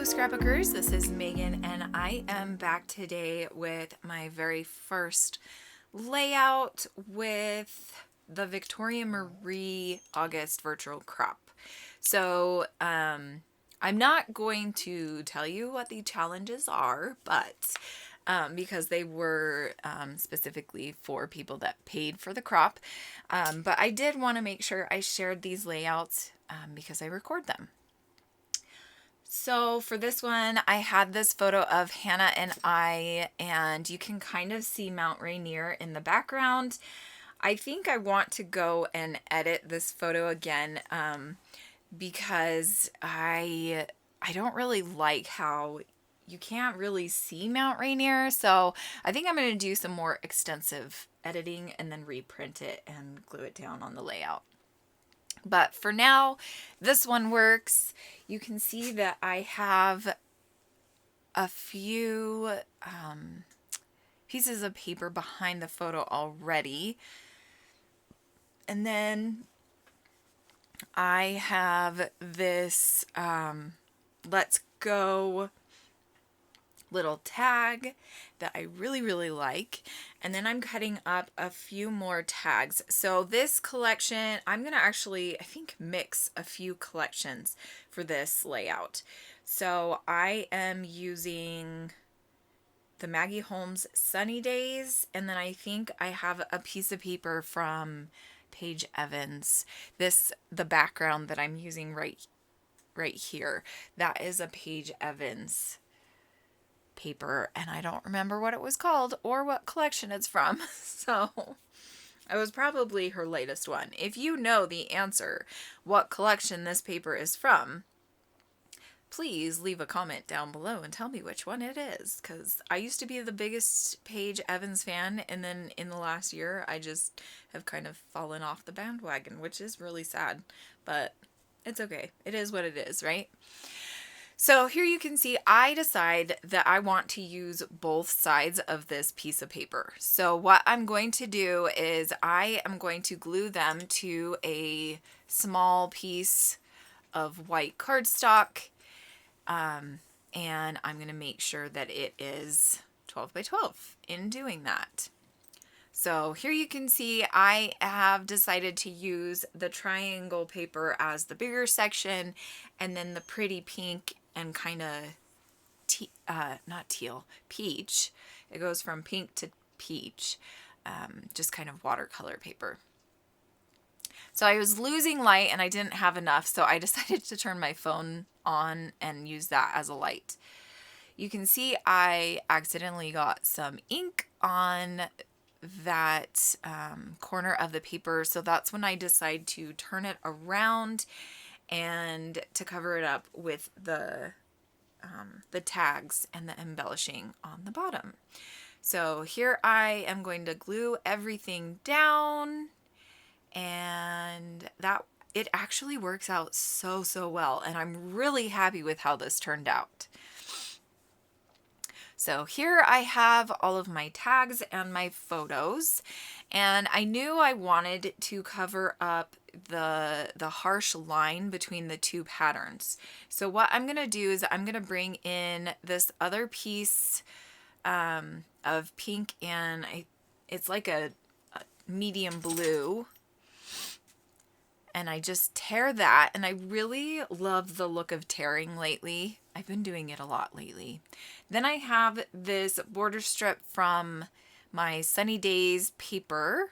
Scrapbookers, this is Megan and I am back today with my very first layout with the Victoria Marie August virtual crop. So I'm not going to tell you what the challenges are, but because they were specifically for people that paid for the crop. But I did want to make sure I shared these layouts because I record them. So for this one, I had this photo of Hannah and I, and you can kind of see Mount Rainier in the background. I think I want to go and edit this photo again because I don't really like how you can't really see Mount Rainier. So I think I'm going to do some more extensive editing and then reprint it and glue it down on the layout. But for now, this one works. You can see that I have a few pieces of paper behind the photo already. And then I have this Let's Go little tag that I really like, and then I'm cutting up a few more tags. So this collection, I'm gonna actually, I think, mix a few collections for this layout. So I am using the Maggie Holmes Sunny Days, and then I think I have a piece of paper from Paige Evans. The background that I'm using right here, that is a Paige Evans paper, and I don't remember what it was called or what collection it's from. So it was probably her latest one. If you know the answer, what collection this paper is from, please leave a comment down below and tell me which one it is, because I used to be the biggest Paige Evans fan, and then in the last year I just have kind of fallen off the bandwagon, which is really sad, but it's okay. It is what it is, right? So here you can see I decide that I want to use both sides of this piece of paper. So what I'm going to do is I am going to glue them to a small piece of white cardstock, and I'm going to make sure that it is 12 by 12 in doing that. So here you can see I have decided to use the triangle paper as the bigger section, and then the pretty pink and kind of not teal, peach. It goes from pink to peach, just kind of watercolor paper. So I was losing light and I didn't have enough, so I decided to turn my phone on and use that as a light. You can see I accidentally got some ink on that corner of the paper, so that's when I decide to turn it around and to cover it up with the tags and the embellishing on the bottom. So here I am going to glue everything down, and that it actually works out so well, and I'm really happy with how this turned out. So here I have all of my tags and my photos, and I knew I wanted to cover up the harsh line between the two patterns. So what I'm going to do is I'm going to bring in this other piece of pink, and it's like a medium blue, and I just tear that, and I really love the look of tearing lately. I've been doing it a lot lately. Then I have this border strip from my Sunny Days paper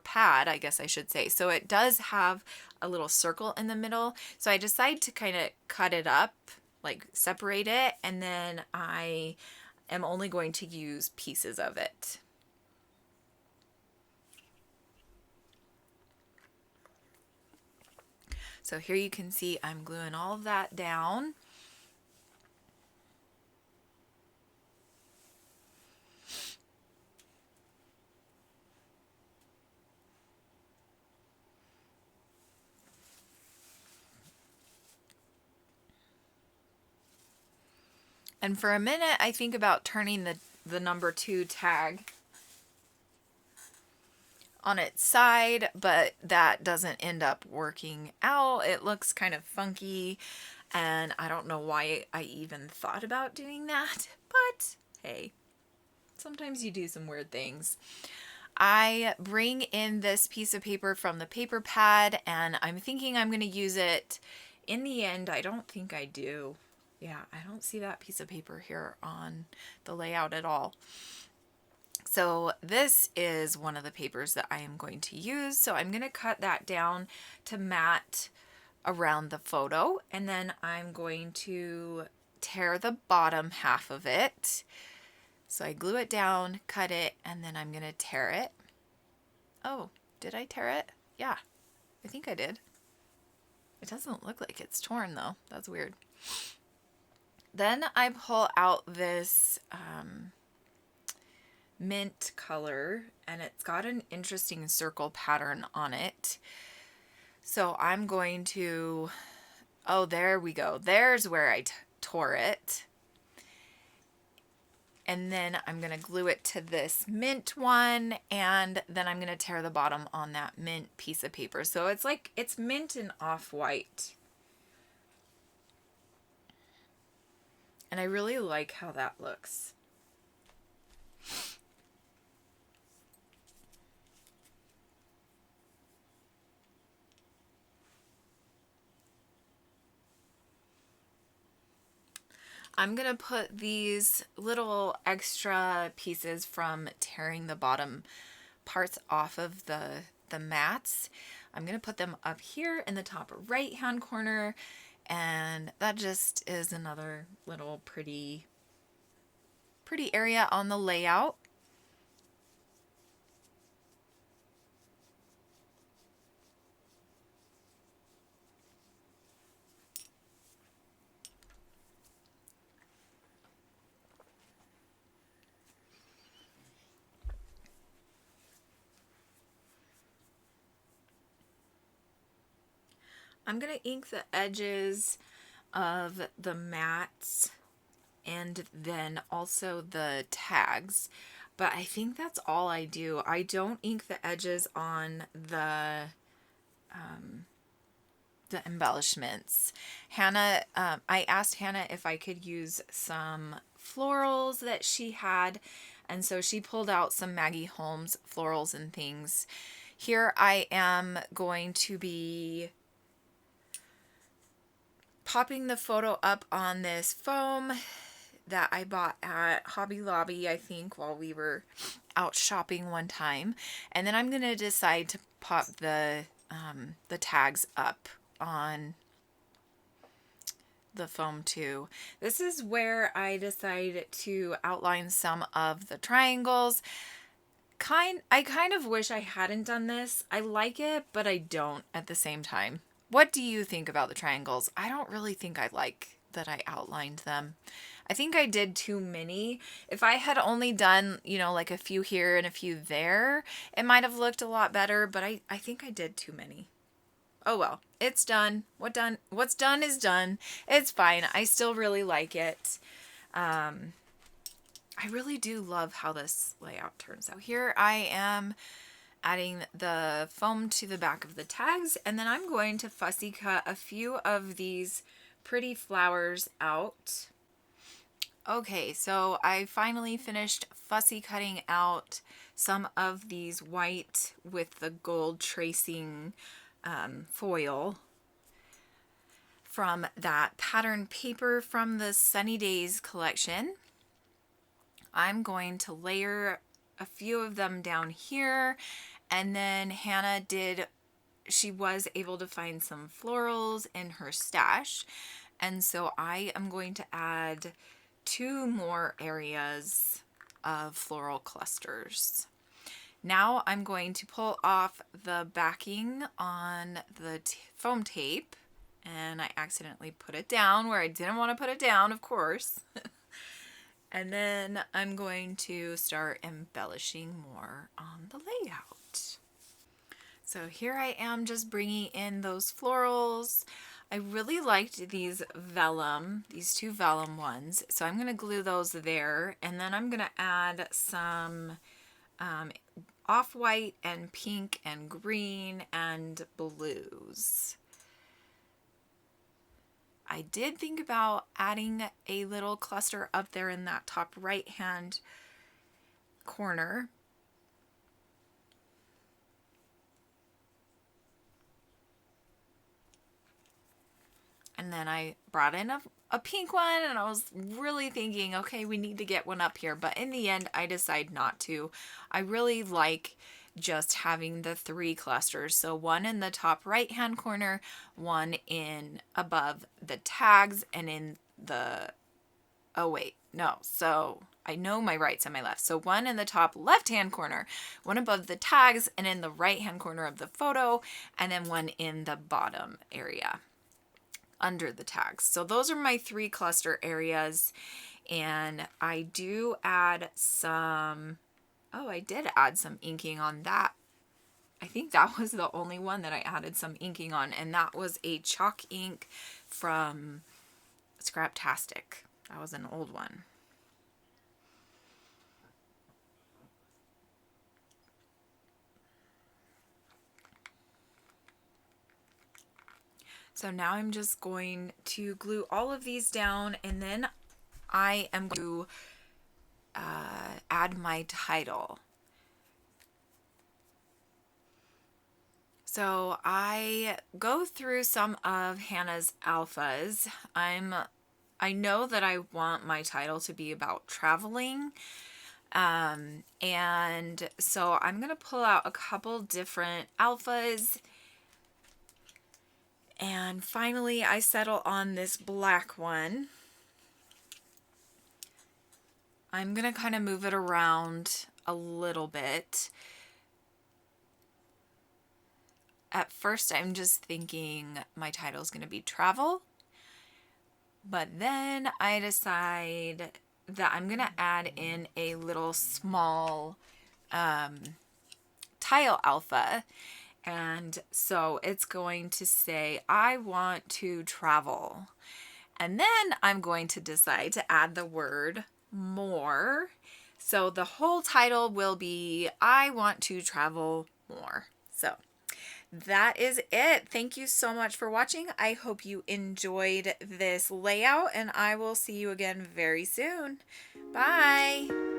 pad, I guess I should say. So it does have a little circle in the middle. So I decide to kind of cut it up, like separate it, and then I am only going to use pieces of it. So here you can see I'm gluing all of that down. And for a minute, I think about turning the number 2 tag on its side, but that doesn't end up working out. It looks kind of funky. And I don't know why I even thought about doing that, but hey, sometimes you do some weird things. I bring in this piece of paper from the paper pad, and I'm thinking I'm going to use it. In the end, I don't think I do. Yeah, I don't see that piece of paper here on the layout at all. So this is one of the papers that I am going to use. So I'm going to cut that down to mat around the photo, and then I'm going to tear the bottom half of it. So I glue it down, cut it, and then I'm going to tear it. Oh, did I tear it? Yeah, I think I did. It doesn't look like it's torn though. That's weird. Then I pull out this mint color, and it's got an interesting circle pattern on it. So I'm going to, oh, there we go. There's where I tore it. And then I'm going to glue it to this mint one, and then I'm going to tear the bottom on that mint piece of paper. So it's like, it's mint and off-white. And I really like how that looks. I'm going to put these little extra pieces from tearing the bottom parts off of the mats. I'm going to put them up here in the top right hand corner, and that just is another little pretty area on the layout. I'm going to ink the edges of the mats and then also the tags, but I think that's all I do. I don't ink the edges on the embellishments. Hannah, I asked Hannah if I could use some florals that she had, and so she pulled out some Maggie Holmes florals and things. Here I am going to be popping the photo up on this foam that I bought at Hobby Lobby, I think, while we were out shopping one time. And then I'm going to decide to pop the tags up on the foam too. This is where I decide to outline some of the triangles. I kind of wish I hadn't done this. I like it, but I don't at the same time. What do you think about the triangles? I don't really think I like that I outlined them. I think I did too many. If I had only done, you know, like a few here and a few there, it might have looked a lot better, but I think I did too many. Oh well, it's done. What's done is done. It's fine. I still really like it. I really do love how this layout turns out. Here I am adding the foam to the back of the tags, and then I'm going to fussy cut a few of these pretty flowers out. Okay, so I finally finished fussy cutting out some of these white with the gold tracing foil from that pattern paper from the Sunny Days collection. I'm going to layer a few of them down here, and then Hannah she was able to find some florals in her stash, and so I am going to add 2 more areas of floral clusters. Now I'm going to pull off the backing on the foam tape, and I accidentally put it down where I didn't want to put it down, of course. And then I'm going to start embellishing more on the layout. So here I am just bringing in those florals. I really liked these vellum, these 2 vellum ones. So I'm going to glue those there, and then I'm going to add some off-white and pink and green and blues. I did think about adding a little cluster up there in that top right hand corner. And then I brought in a pink one, and I was really thinking, okay, we need to get one up here. But in the end, I decided not to. I really like just having the 3 clusters. So one in the top right hand corner, one in above the tags, and in the, oh wait, no. So I know my rights and my left. So one in the top left hand corner, one above the tags, and in the right hand corner of the photo, and then one in the bottom area under the tags. So those are my 3 cluster areas. And I do add some, oh, I did add some inking on that. I think that was the only one that I added some inking on, and that was a chalk ink from Scraptastic. That was an old one. So now I'm just going to glue all of these down, and then I am going to add my title. So I go through some of Hannah's alphas. I know that I want my title to be about traveling. And so I'm going to pull out a couple different alphas. And finally, I settle on this black one. I'm going to kind of move it around a little bit. At first, I'm just thinking my title is going to be travel. But then I decide that I'm going to add in a little small tile alpha. And so it's going to say, I want to travel. And then I'm going to decide to add the word more. So the whole title will be, I want to travel more. So that is it. Thank you so much for watching. I hope you enjoyed this layout, and I will see you again very soon. Bye.